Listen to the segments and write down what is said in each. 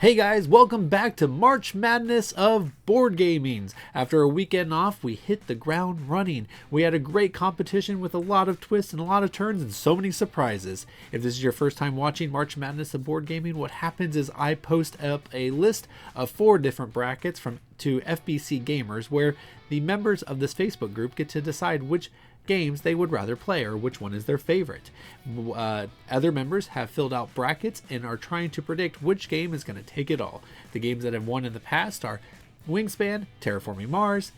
Hey guys, welcome back to March Madness of Board Gamings. After a weekend off, we hit the ground running. We had a great competition with a lot of twists and a lot of turns and so many surprises. If this is your first time watching March Madness of Board Gaming, what happens is I post up a list of 4 different brackets to FBC gamers where the members of this Facebook group get to decide which games they would rather play or which one is their favorite. Other members have filled out brackets and are trying to predict which game is going to take it all. The games that have won in the past are Wingspan, Terraforming Mars,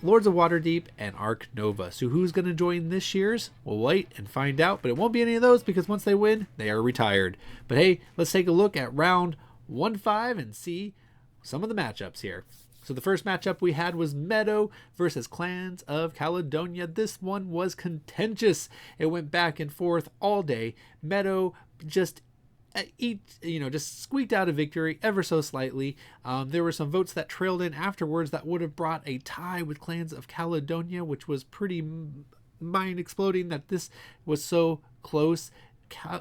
Lords of Waterdeep, and Ark Nova. So who's going to join this year's? We'll wait and find out, but it won't be any of those because once they win, they are retired. But hey, let's take a look at round 1-5 and see some of the matchups here. So the first matchup we had was Meadow versus Clans of Caladonia. This one was contentious. It went back and forth all day. Meadow just squeaked out a victory ever so slightly. There were some votes that trailed in afterwards that would have brought a tie with Clans of Caledonia, which was pretty mind exploding that this was so close.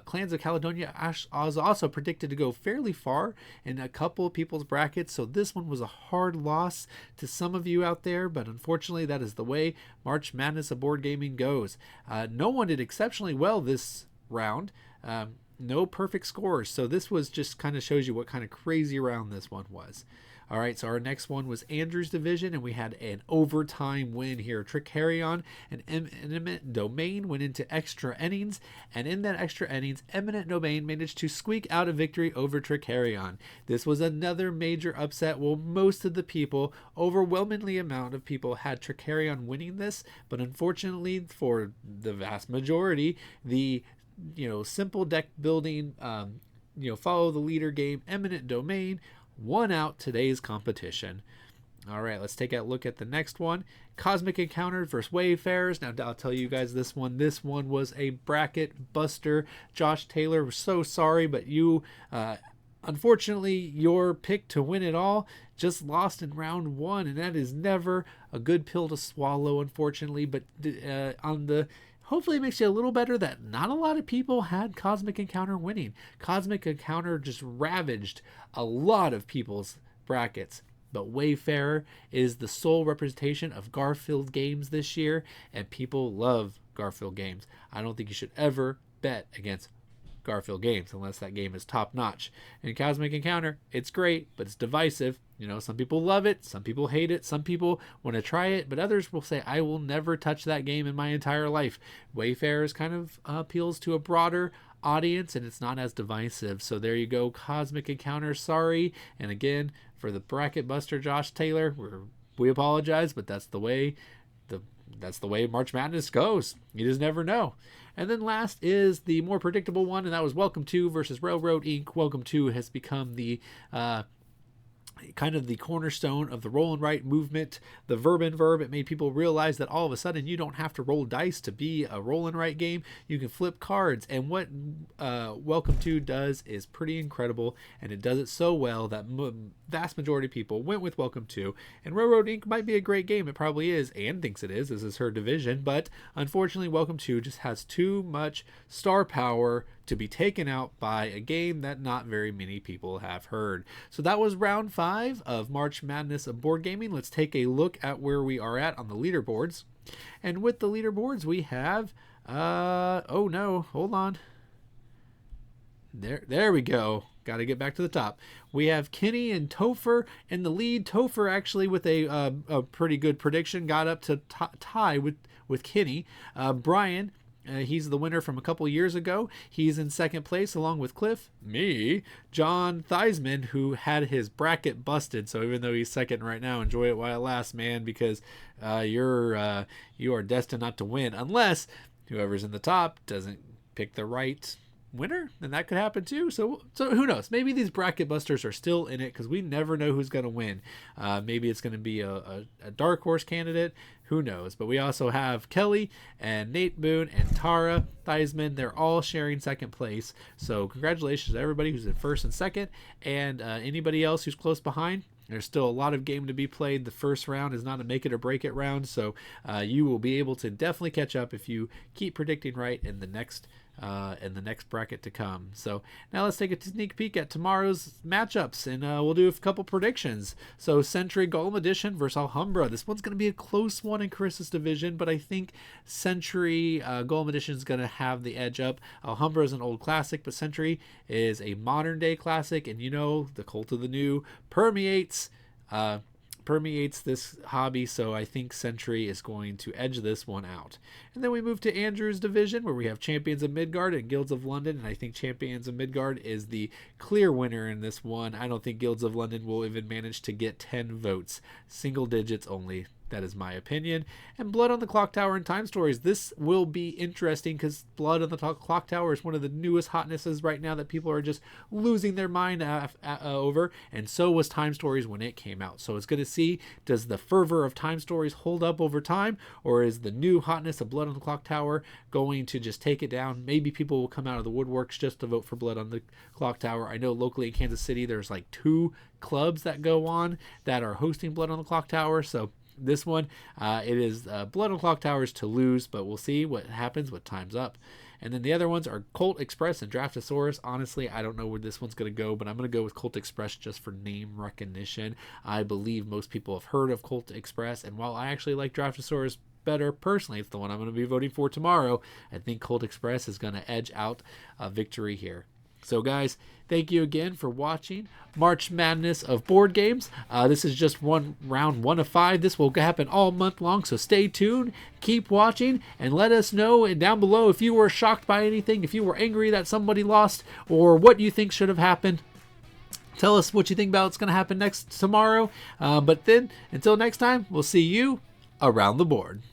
Clans of Caledonia was also predicted to go fairly far in a couple of people's brackets, so this one was a hard loss to some of you out there, but unfortunately that is the way March Madness of Board Gaming goes. No one did exceptionally well this round. No perfect scores, so this was just kind of shows you what kind of crazy round this one was. All right, so our next one was Andrew's division, and we had an overtime win here. Trickerion and Eminent Domain went into extra innings, and in that extra innings, Eminent Domain managed to squeak out a victory over Trickerion. This was another major upset. Well, most of the people, overwhelmingly amount of people, had Trickerion winning this, but unfortunately for the vast majority, the simple deck building, follow the leader game, Eminent Domain won out today's competition. All right, let's take a look at the next one. Cosmic Encounter versus Wayfarers. Now, I'll tell you guys this one. This one was a bracket buster. Josh Taylor, we're so sorry, but you, unfortunately, your pick to win it all just lost in round 1, and that is never a good pill to swallow, unfortunately. But hopefully it makes you a little better that not a lot of people had Cosmic Encounter winning. Cosmic Encounter just ravaged a lot of people's brackets. But Wayfarer is the sole representation of Garfield games this year, and people love Garfield games. I don't think you should ever bet against Garfield games unless that game is top notch. And Cosmic Encounter, it's great, but it's divisive. Some people love it, some people hate it, some people want to try it, but others will say, I will never touch that game in my entire life. Wayfarers kind of appeals to a broader audience, and it's not as divisive. So there you go, Cosmic Encounter, sorry. And again, for the bracket buster Josh Taylor, we apologize, but that's the way March Madness goes. You just never know. And then last is the more predictable one, and that was Welcome To versus Railroad Inc. Welcome To has become the kind of the cornerstone of the roll and write movement, the verb and verb. It made people realize that all of a sudden you don't have to roll dice to be a roll and write game. You can flip cards, and what Welcome To does is pretty incredible, and it does it so well that vast majority of people went with Welcome To. And Railroad Inc. might be a great game. It probably is. Anne thinks it is. This is her division, but unfortunately Welcome To just has too much star power to be taken out by a game that not very many people have heard. So that was round 5 of March Madness of Board Gaming. Let's take a look at where we are at on the leaderboards. And with the leaderboards, we have, oh no, hold on. There we go. Got to get back to the top. We have Kenny and Topher in the lead. Topher actually with a pretty good prediction got up to tie with Kenny. Brian, he's the winner from a couple years ago. He's in second place along with Cliff, me, John Theismann, who had his bracket busted. So even though he's second right now, enjoy it while it lasts, man, because you are destined not to win unless whoever's in the top doesn't pick the right winner, and that could happen too. So who knows? Maybe these bracket busters are still in it because we never know who's going to win. Maybe it's going to be a dark horse candidate. Who knows? But we also have Kelly and Nate Boone and Tara Theismann. They're all sharing second place. So congratulations to everybody who's in first and second, and anybody else who's close behind. There's still a lot of game to be played. The first round is not a make it or break it round, so you will be able to definitely catch up if you keep predicting right in the next in the next bracket to come. So now let's take a sneak peek at tomorrow's matchups, and we'll do a couple predictions. So Sentry Golem Edition versus Alhambra. This one's going to be a close one in Chris's division, but I think Sentry Golem Edition is going to have the edge up. Alhambra is an old classic, but Sentry is a modern day classic, and you know the Cult of the New permeates this hobby, so I think Sentry is going to edge this one out. And then we move to Andrew's division, where we have Champions of Midgard and Guilds of London, and I think Champions of Midgard is the clear winner in this one. I don't think Guilds of London will even manage to get 10 votes, single digits only. That is my opinion. And Blood on the Clock Tower and Time Stories. This will be interesting because Blood on the Clock Tower is one of the newest hotnesses right now that people are just losing their mind over. And so was Time Stories when it came out. So it's good to see, does the fervor of Time Stories hold up over time? Or is the new hotness of Blood on the Clock Tower going to just take it down? Maybe people will come out of the woodworks just to vote for Blood on the Clock Tower. I know locally in Kansas City there's like 2 clubs that go on that are hosting Blood on the Clock Tower. So this one, it is Blood on Clock Towers to lose, but we'll see what happens with Time's Up. And then the other ones are Colt Express and Draftosaurus. Honestly, I don't know where this one's going to go, but I'm going to go with Colt Express just for name recognition. I believe most people have heard of Colt Express, and while I actually like Draftosaurus better personally, it's the one I'm going to be voting for tomorrow. I think Colt Express is going to edge out a victory here. So guys, thank you again for watching March Madness of board games. This is just round 1 of 5. This will happen all month long, so stay tuned, keep watching, and let us know down below if you were shocked by anything, if you were angry that somebody lost, or what you think should have happened. Tell us what you think about what's going to happen tomorrow. But then, until next time, we'll see you around the board.